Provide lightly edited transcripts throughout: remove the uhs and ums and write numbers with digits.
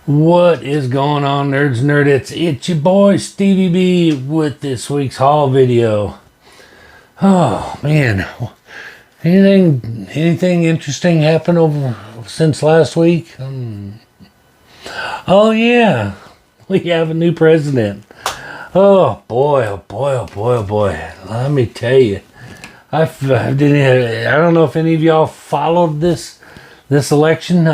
What is going on, nerds and nerdettes? It's your boy Stevie B with this week's haul video. Oh man, anything interesting happened over since last week? Oh yeah, we have a new president. Oh boy, oh boy, oh boy, oh boy. Let me tell you, I don't know if any of y'all followed this election.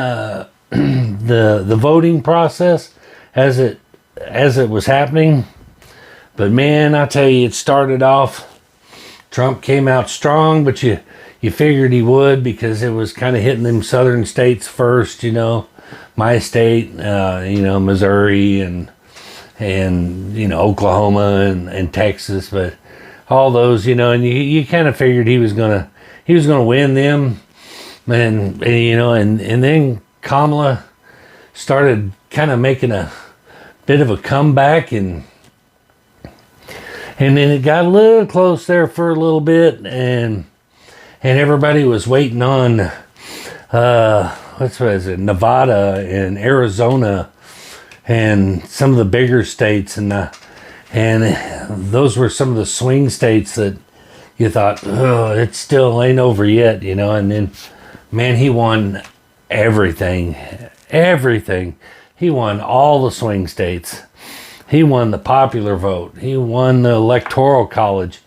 The voting process as it was happening, but man, I tell you, it started off. Trump came out strong, but you figured he would because it was kind of hitting them southern states first, my state, Missouri and Oklahoma and Texas, but all those, and you kind of figured he was gonna win them, and then Kamala started kind of making a bit of a comeback, and then it got a little close there for a little bit, and everybody was waiting on what was it, Nevada and Arizona and some of the bigger states, and those were some of the swing states that you thought, oh, it still ain't over yet, and then man, he won everything. He won all the swing states. He won the popular vote. He won the electoral college.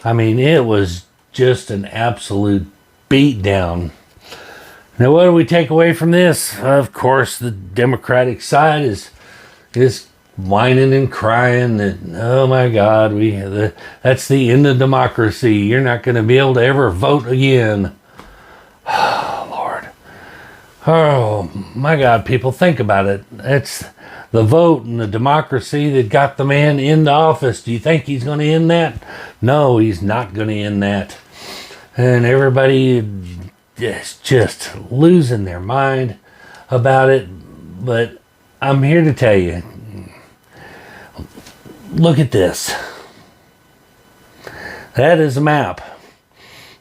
I mean, it was just an absolute beatdown. Now, what do we take away from this? Of course, the Democratic side is whining and crying that, oh my God, that's the end of democracy. You're not going to be able to ever vote again. Oh my God, people, think about it. It's the vote and the democracy that got the man into office. Do you think he's going to end that? No, he's not going to end that. And everybody is just losing their mind about it. But I'm here to tell you, look at this. That is a map.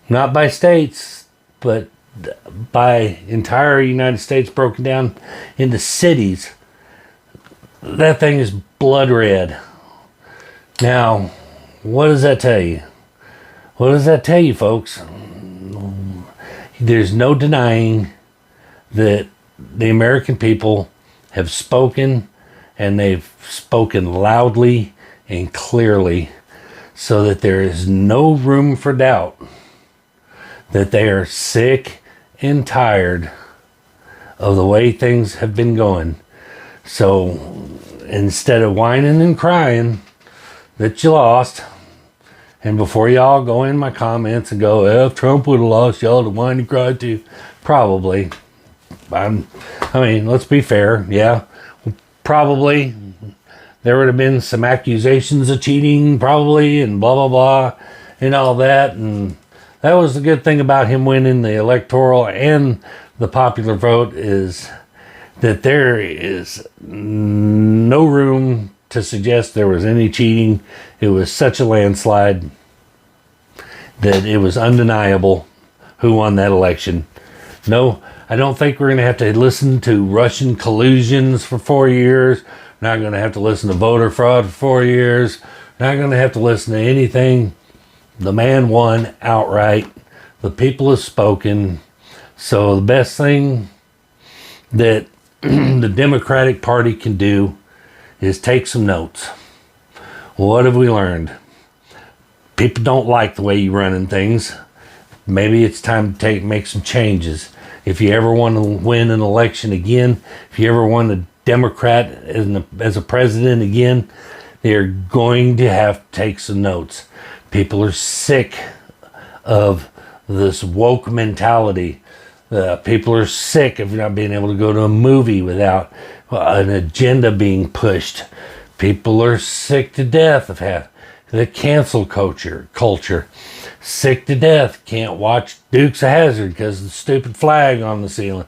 Not by states, but by entire United States broken down into cities. That thing is blood red. Now, what does that tell you? What does that tell you, folks? There's no denying that the American people have spoken, and they've spoken loudly and clearly, so that there is no room for doubt that they are sick and tired of the way things have been going. So instead of whining and crying that you lost, and before y'all go in my comments and go, if Trump would have lost, y'all would whine and cry too. Probably. I mean, let's be fair. Yeah, probably. There would have been some accusations of cheating, probably, and blah, blah, blah, and all that. And that was the good thing about him winning the electoral and the popular vote, is that there is no room to suggest there was any cheating. It was such a landslide that it was undeniable who won that election. No, I don't think we're going to have to listen to Russian collusions for 4 years. We're not going to have to listen to voter fraud for 4 years. We're not going to have to listen to anything. The man won outright. The people have spoken. So the best thing that the Democratic Party can do is take some notes. What have we learned? People don't like the way you're running things. Maybe it's time to make some changes. If you ever want to win an election again, if you ever want a Democrat as a president again, they're going to have to take some notes. People are sick of this woke mentality. People are sick of not being able to go to a movie without an agenda being pushed. People are sick to death of the cancel culture. Sick to death. Can't watch Dukes of Hazzard because of the stupid flag on the ceiling.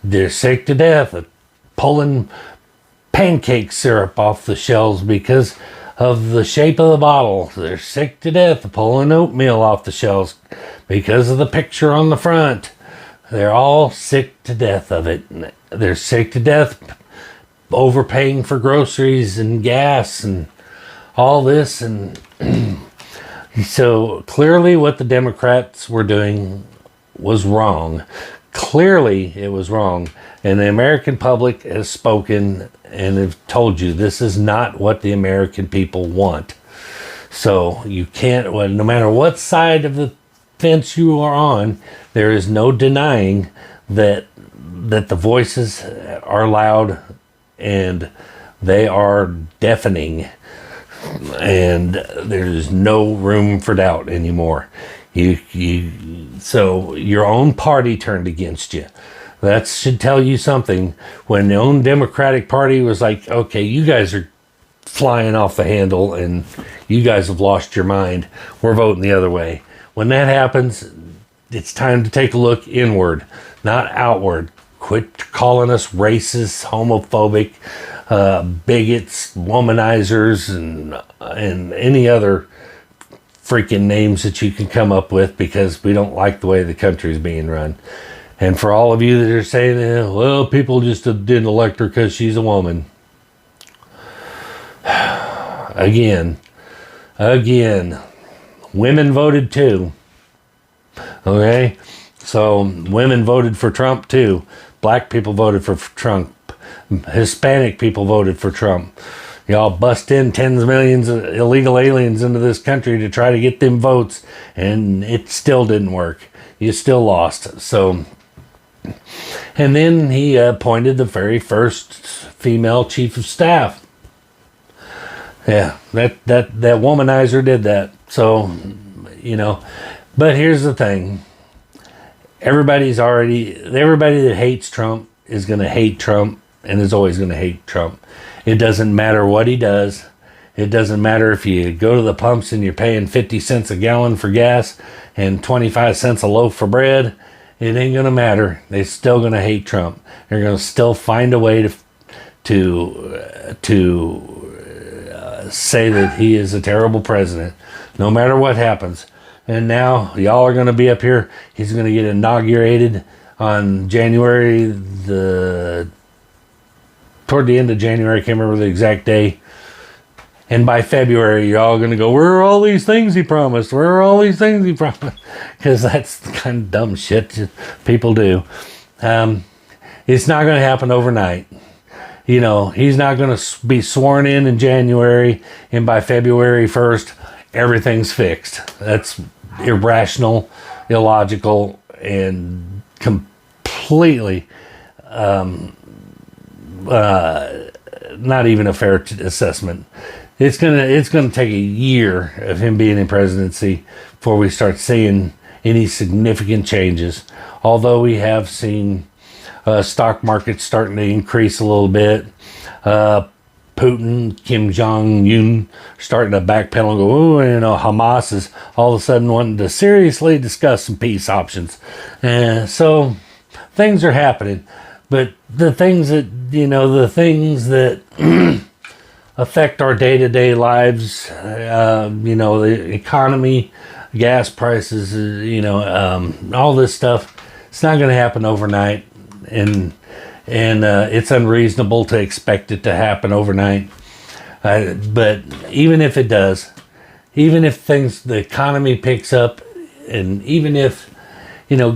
They're sick to death of pulling pancake syrup off the shelves because of the shape of the bottle. They're sick to death of pulling oatmeal off the shelves because of the picture on the front. They're all sick to death of it. They're sick to death overpaying for groceries and gas and all this. And so clearly what the Democrats were doing was wrong. Clearly it was wrong. And the American public has spoken and have told you this is not what the American people want. So you can't, well, no matter what side of the fence you are on, there is no denying that the voices are loud and they are deafening, and there's no room for doubt anymore. So your own party turned against you. That should tell you something. When the own Democratic Party was like, okay, you guys are flying off the handle and you guys have lost your mind, we're voting the other way. When that happens, it's time to take a look inward, not outward. Quit calling us racist, homophobic, bigots, womanizers, and any other freaking names that you can come up with, because we don't like the way the country is being run. And for all of you that are saying, well, people just didn't elect her because she's a woman. Again, women voted too. Okay? So women voted for Trump too. Black people voted for Trump. Hispanic people voted for Trump. Y'all bust in tens of millions of illegal aliens into this country to try to get them votes, and it still didn't work. You still lost. So, and then he appointed the very first female chief of staff. Yeah, that womanizer did that. So, but here's the thing. Everybody that hates Trump is going to hate Trump and is always going to hate Trump. It doesn't matter what he does. It doesn't matter if you go to the pumps and you're paying 50 cents a gallon for gas and 25 cents a loaf for bread. It ain't going to matter. They're still going to hate Trump. They're going to still find a way to say that he is a terrible president, no matter what happens. And now y'all are going to be up here. He's going to get inaugurated on toward the end of January. I can't remember the exact day. And by February, y'all are going to go, where are all these things he promised? Where are all these things he promised? Because that's the kind of dumb shit people do. It's not going to happen overnight. He's not going to be sworn in January, and by February 1st, everything's fixed. That's irrational, illogical, and completely not even a fair assessment. It's gonna take a year of him being in presidency before we start seeing any significant changes. Although we have seen stock markets starting to increase a little bit. Putin, Kim Jong-un starting to backpedal and go, Hamas is all of a sudden wanting to seriously discuss some peace options. So things are happening. But the things that affect our day-to-day lives, the economy, gas prices, all this stuff, it's not going to happen overnight. And it's unreasonable to expect it to happen overnight. But even if it does, even if the economy picks up, and even if,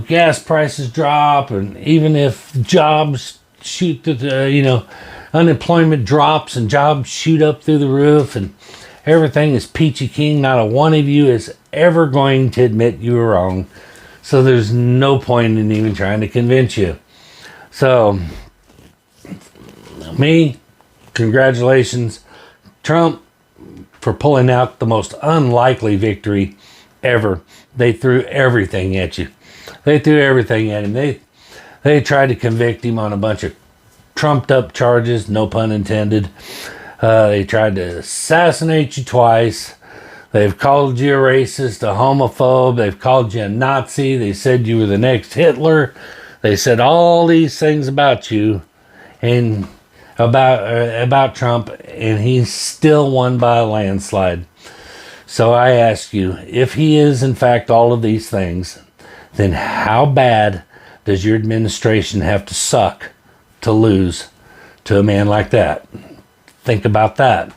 gas prices drop, and even if jobs shoot unemployment drops and jobs shoot up through the roof and everything is peachy keen, not a one of you is ever going to admit you were wrong. So there's no point in even trying to convince you. So, congratulations, Trump, for pulling out the most unlikely victory ever. They threw everything at you. They threw everything at him. They tried to convict him on a bunch of trumped up charges, no pun intended. They tried to assassinate you twice. They've called you a racist, a homophobe. They've called you a Nazi. They said you were the next Hitler. They said all these things about you and about Trump, and he still won by a landslide. So I ask you, if he is in fact all of these things, then how bad does your administration have to suck to lose to a man like that. Think about that.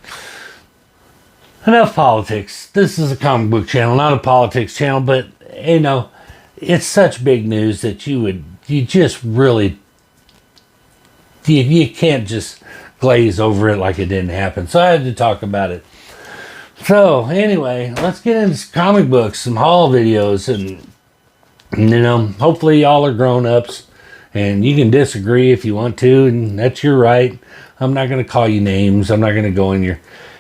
Enough politics. This is a comic book channel, not a politics channel, but you know, it's such big news that you just really, you can't just glaze over it like it didn't happen. So I had to talk about it. So anyway, let's get into some comic books, some haul videos, and you know, hopefully y'all are grown-ups and you can disagree if you want to, and that's your right. I'm not going to call you names. I'm not going to go in your,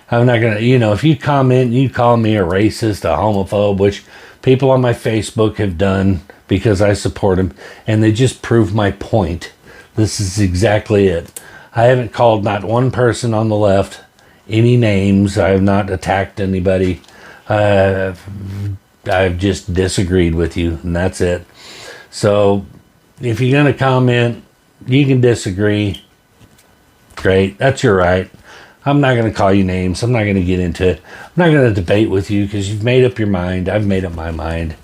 I'm not going to, you know, if you comment, you call me a racist, a homophobe, which people on my Facebook have done because I support them, and they just prove my point. This is exactly it. I haven't called not one person on the left any names. I have not attacked anybody. I've just disagreed with you, and that's it. So if you're going to comment, you can disagree. Great. That's your right. I'm not going to call you names. I'm not going to get into it. I'm not going to debate with you because you've made up your mind. I've made up my mind.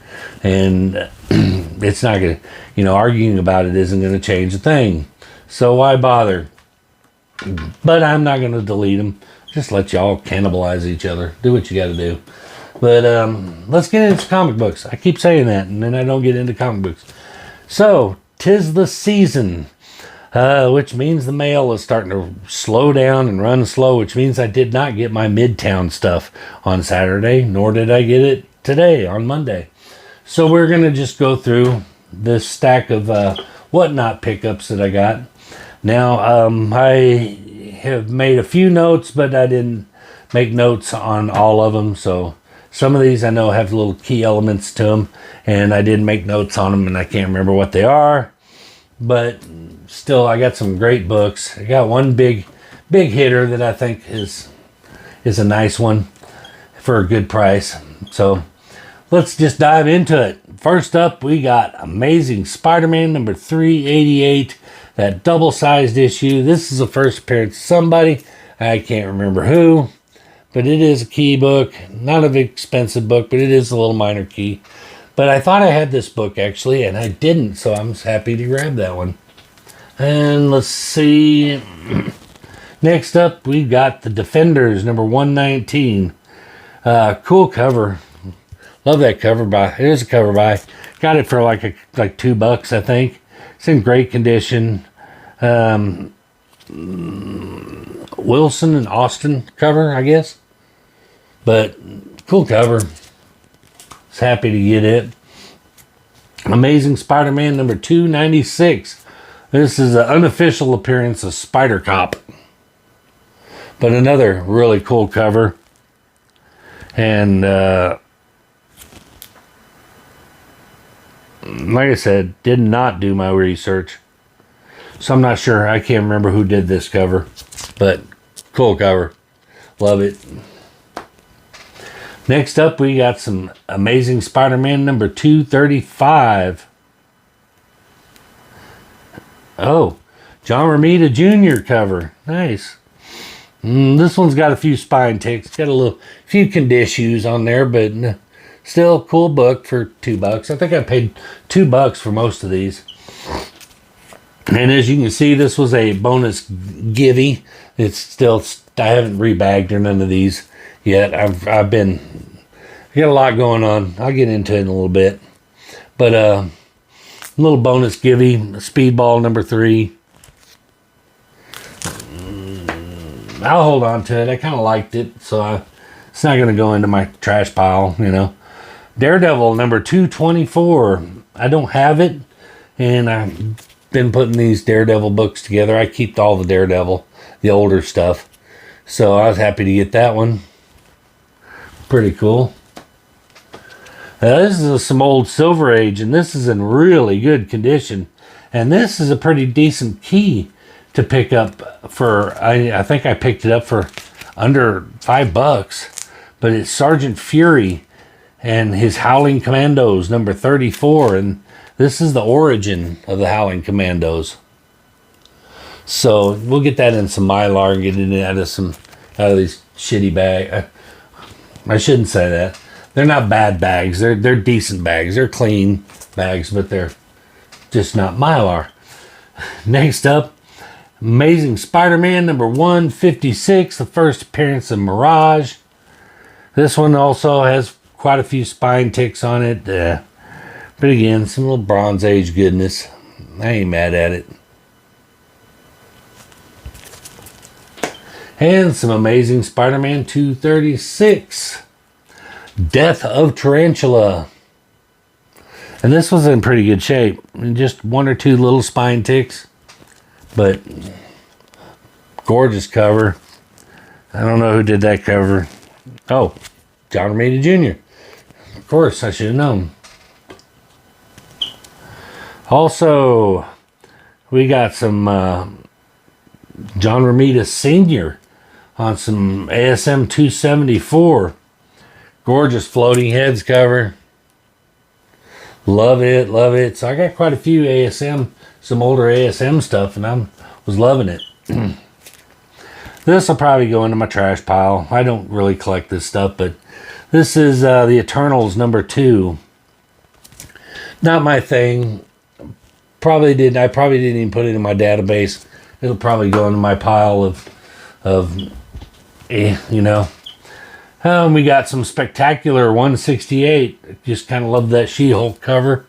And it's not going to, you know, arguing about it isn't going to change a thing. So why bother? But I'm not going to delete them. Just let y'all cannibalize each other. Do what you got to do. But let's get into comic books. I keep saying that, and then I don't get into comic books. So, 'tis the season, which means the mail is starting to slow down and run slow, which means I did not get my Midtown stuff on Saturday, nor did I get it today on Monday. So we're going to just go through this stack of whatnot pickups that I got. Now, I have made a few notes, but I didn't make notes on all of them, so some of these I know have little key elements to them, and I didn't make notes on them, and I can't remember what they are. But still, I got some great books. I got one big hitter that I think is a nice one for a good price. So let's just dive into it. First up, we got Amazing Spider-Man number 388, that double-sized issue. This is the first appearance of somebody. I can't remember who. But it is a key book. Not an expensive book, but it is a little minor key. But I thought I had this book, actually, and I didn't, so I'm happy to grab that one. And let's see. Next up, we got The Defenders, number 119. Cool cover. Love that cover by. It is a cover by. Got it for like $2, I think. It's in great condition. Wilson and Austin cover, I guess. But cool cover. Was happy to get it. Amazing Spider-Man number 296. This is an unofficial appearance of Spider-Cop. But another really cool cover. And like I said, did not do my research. So I'm not sure. I can't remember who did this cover. But cool cover. Love it. Next up, we got some Amazing Spider-Man number 235. Oh, John Romita Jr. cover. Nice. This one's got a few spine ticks. Got a few conditions on there, but still cool book for $2. I think I paid $2 for most of these. And as you can see, this was a bonus givey. It's still, I haven't rebagged or none of these yet. I got a lot going on. I'll get into it in a little bit. But a little bonus givey, Speedball number 3. I'll hold on to it. I kind of liked it, so it's not going to go into my trash pile, you know. Daredevil number 224. I don't have it, and I've been putting these Daredevil books together. I keep all the Daredevil, the older stuff. So I was happy to get that one. Pretty cool. This is some old Silver Age, and this is in really good condition. And this is a pretty decent key to pick up for, I think I picked it up for under $5. But it's Sergeant Fury and his Howling Commandos, number 34. And this is the origin of the Howling Commandos. So we'll get that in some Mylar and get it out of these shitty bags. I shouldn't say that. They're not bad bags. They're decent bags. They're clean bags, but they're just not Mylar. Next up, Amazing Spider-Man number 156, the first appearance of Mirage. This one also has quite a few spine ticks on it. But again, some little Bronze Age goodness. I ain't mad at it. And some Amazing Spider-Man 236. Death of Tarantula. And this was in pretty good shape. Just one or two little spine ticks. But gorgeous cover. I don't know who did that cover. Oh, John Romita Jr. Of course, I should have known. Also, we got some John Romita Sr. on some ASM 274. Gorgeous floating heads cover. Love it, love it. So I got quite a few ASM, some older ASM stuff, and I was loving it. This will probably go into my trash pile. I don't really collect this stuff, but this is the Eternals number 2. Not my thing. I probably didn't even put it in my database. It'll probably go into my pile of you know. We got some Spectacular 168. Just kind of love that She-Hulk cover,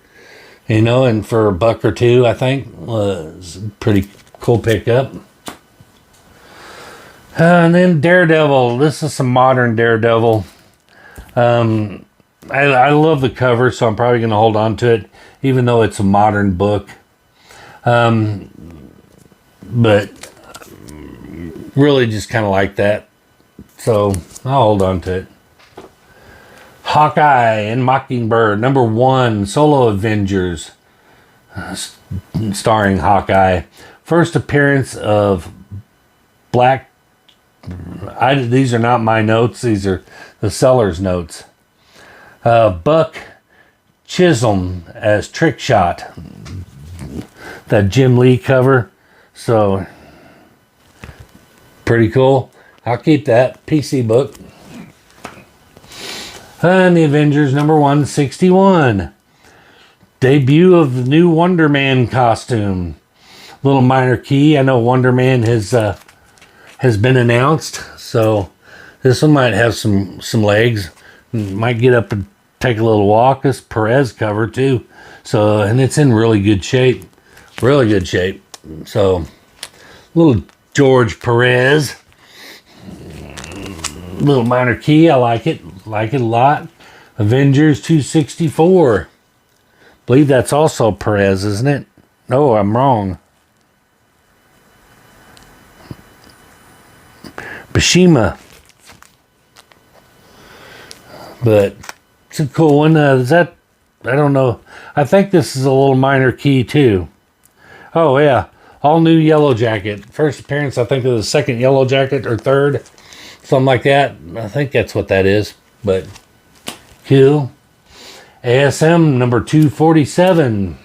you know, and for $1 or $2, I think, was a pretty cool pickup. And then Daredevil. This is some modern Daredevil. I love the cover, so I'm probably going to hold on to it, even though it's a modern book. But really just kind of like that. So I'll hold on to it. Hawkeye and Mockingbird, number 1, Solo Avengers, starring Hawkeye. First appearance of Black. These are not my notes. These are the seller's notes. Buck Chisholm as Trickshot. That Jim Lee cover. So pretty cool. I'll keep that PC book. And the Avengers number 161. Debut of the new Wonder Man costume. Little minor key. I know Wonder Man has been announced, so this one might have some legs. Might get up and take a little walk. This Perez cover too. So, and it's in really good shape. Really good shape. So, little George Perez. Little minor key. I like it. Like it a lot. Avengers 264. Believe that's also Perez, isn't it? No, I'm wrong. Bashima. But it's a cool one. Is that, I don't know. I think this is a little minor key too. Oh yeah. All new Yellow Jacket. First appearance, I think, of the second Yellow Jacket or third. Something like that. I think that's what that is. But cool. ASM number 247.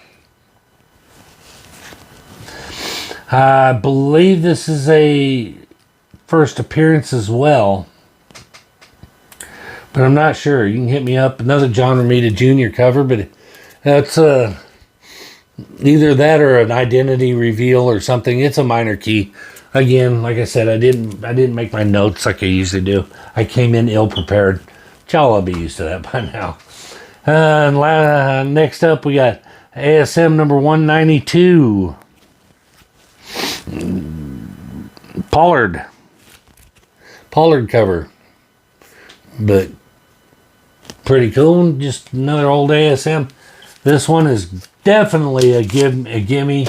I believe this is a first appearance as well. But I'm not sure. You can hit me up. Another John Romita Jr. cover, but that's either that or an identity reveal or something. It's a minor key. Again, like I said, I didn't make my notes like I usually do. I came in ill prepared. Y'all will be used to that by now. And next up, we got ASM number 192. Pollard cover. But pretty cool. Just another old ASM. This one is definitely a gimme.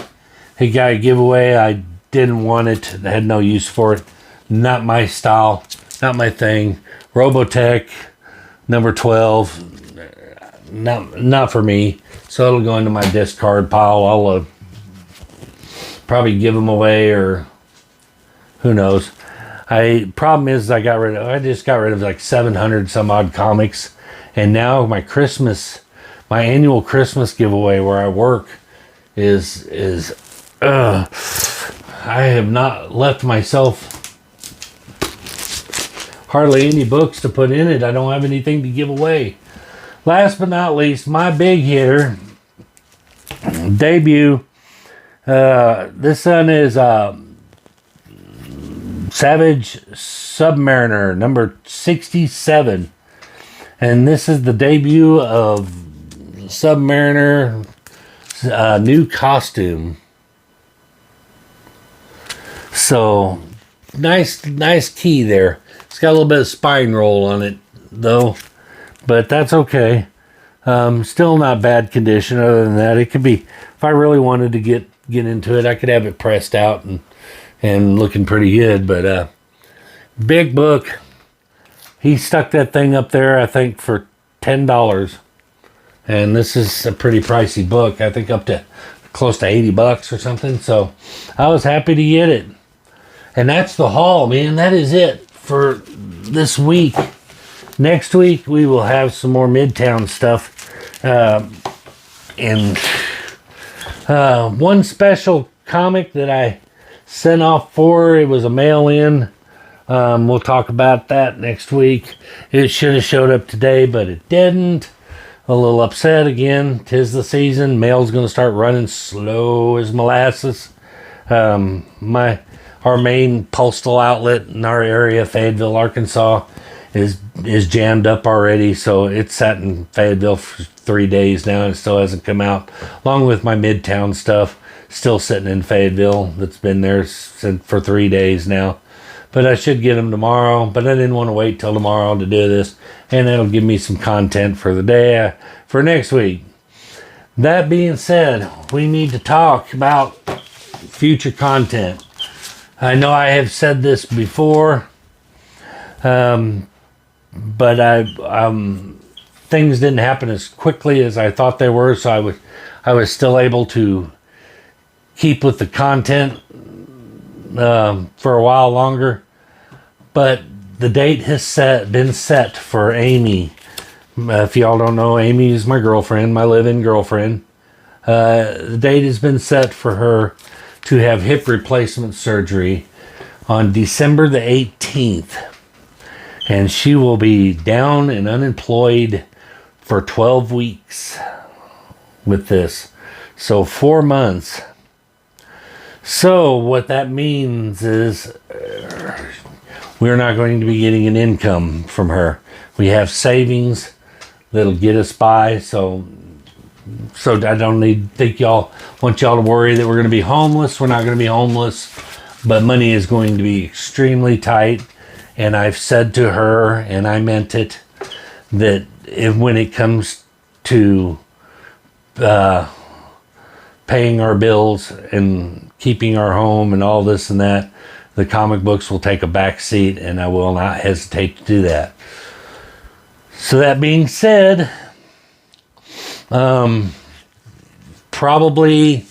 He got a giveaway. I didn't want it. I had no use for it. Not my style. Not my thing. Robotech number 12. Not for me. So it'll go into my discard pile. I'll probably give them away, or who knows. Problem is I just got rid of like 700 some odd comics, and now my annual Christmas giveaway where I work is I have not left myself hardly any books to put in it. I don't have anything to give away. Last but not least, my big hitter debut. This one is Savage Submariner, number 67. And this is the debut of Submariner new costume. So nice key there. It's got a little bit of spine roll on it though, but that's okay. Still not bad condition. Other than that, it could be, if I really wanted to get into it, I could have it pressed out and looking pretty good. But big book. He stuck that thing up there, I think, for $10. And this is a pretty pricey book. I think up to close to $80 or something. So I was happy to get it. And that's the haul, man. That is it for this week. Next week, we will have some more Midtown stuff. And one special comic that I sent off for, it was a mail-in. We'll talk about that next week. It should have showed up today, but it didn't. A little upset again. 'Tis the season. Mail's going to start running slow as molasses. Our main postal outlet in our area, Fayetteville, Arkansas, is jammed up already. So it's sat in Fayetteville for 3 days now and it still hasn't come out. Along with my Midtown stuff, still sitting in Fayetteville. That's been there for 3 days now. But I should get them tomorrow. But I didn't want to wait till tomorrow to do this. And that'll give me some content for the day, for next week. That being said, we need to talk about future content. I know I have said this before, but things didn't happen as quickly as I thought they were, so I was still able to keep with the content for a while longer. But the date has been set for Amy. If y'all don't know, Amy is my girlfriend, my live-in girlfriend. The date has been set for her to have hip replacement surgery on December the 18th. And she will be down and unemployed for 12 weeks with this. So 4 months. So what that means is we're not going to be getting an income from her. We have savings that'll get us by. So I don't think y'all want y'all to worry that we're going to be homeless. We're not going to be homeless, but money is going to be extremely tight. And I've said to her, and I meant it, that when it comes to paying our bills and keeping our home and all this and that, the comic books will take a back seat, and I will not hesitate to do that. So that being said, probably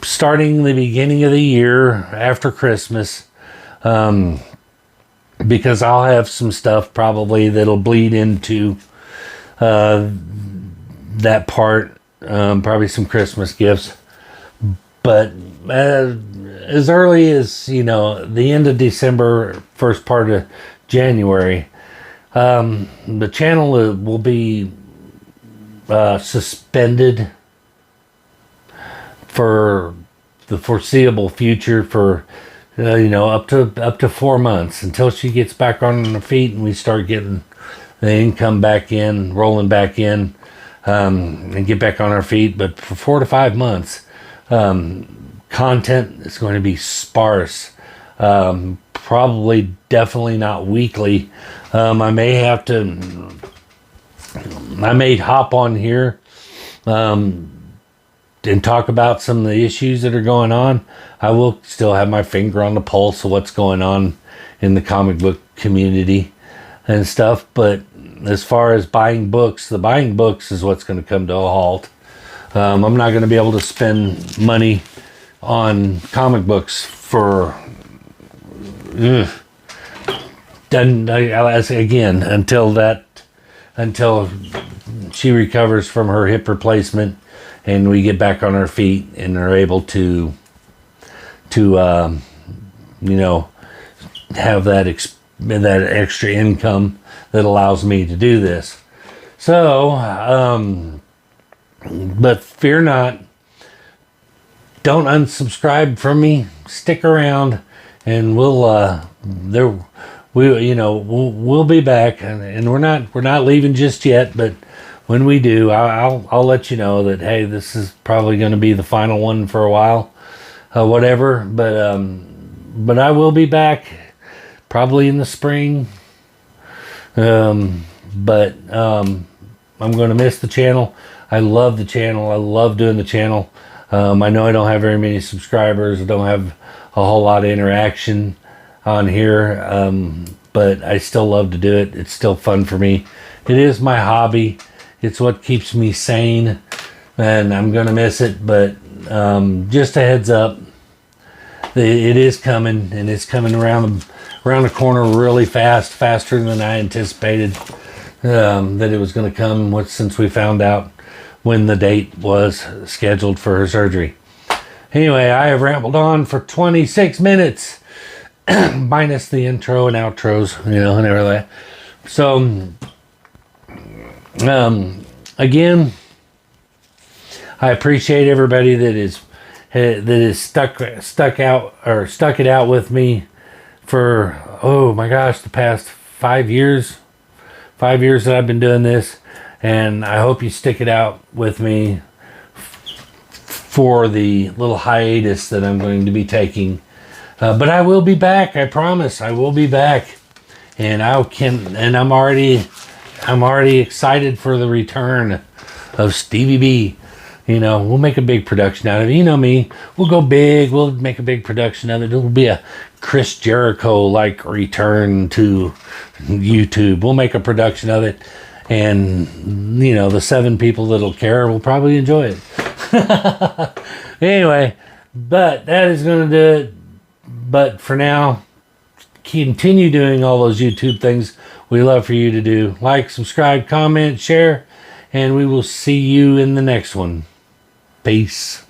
starting the beginning of the year after Christmas, because I'll have some stuff probably that'll bleed into that part, probably some Christmas gifts. But as early as, the end of December, first part of January, the channel will be suspended for the foreseeable future for up to 4 months until she gets back on her feet and we start getting the income back in, rolling back in, and get back on our feet. But for 4 to 5 months, content is going to be sparse. Probably definitely not weekly. I may hop on here and talk about some of the issues that are going on. I will still have my finger on the pulse of what's going on in the comic book community and stuff. But as far as buying books, the buying books is what's going to come to a halt. I'm not going to be able to spend money on comic books for until she recovers from her hip replacement and we get back on our feet and are able to have that extra income that allows me to do this. So, but fear not. Don't unsubscribe from me. Stick around. and we'll be back, and we're not leaving just yet, but when we do, I'll let you know that, hey, this is probably going to be the final one for a while, whatever. But I will be back probably in the spring. I'm going to miss the channel. I love the channel. I love doing the channel. I know I don't have very many subscribers. I don't have a whole lot of interaction on here, but I still love to do it. It's still fun for me. It is my hobby. It's what keeps me sane, and I'm going to miss it, but just a heads up, it is coming, and it's coming around the corner really fast, faster than I anticipated that it was going to come since we found out when the date was scheduled for her surgery. Anyway, I have rambled on for 26 minutes, minus the intro and outros, and everything. So, again, I appreciate everybody that is stuck it out with me for, oh my gosh, the past 5 years. 5 years that I've been doing this, and I hope you stick it out with me for the little hiatus that I'm going to be taking. But I will be back. I promise. I will be back, and I'm already excited for the return of Stevie B. We'll make a big production out of it. You know me. We'll go big. We'll make a big production of it. It'll be a Chris Jericho-like return to YouTube. We'll make a production of it. And, the 7 people that'll care will probably enjoy it. Anyway, but that is going to do it. But for now, continue doing all those YouTube things we love for you to do. Like, subscribe, comment, share, and we will see you in the next one. Peace.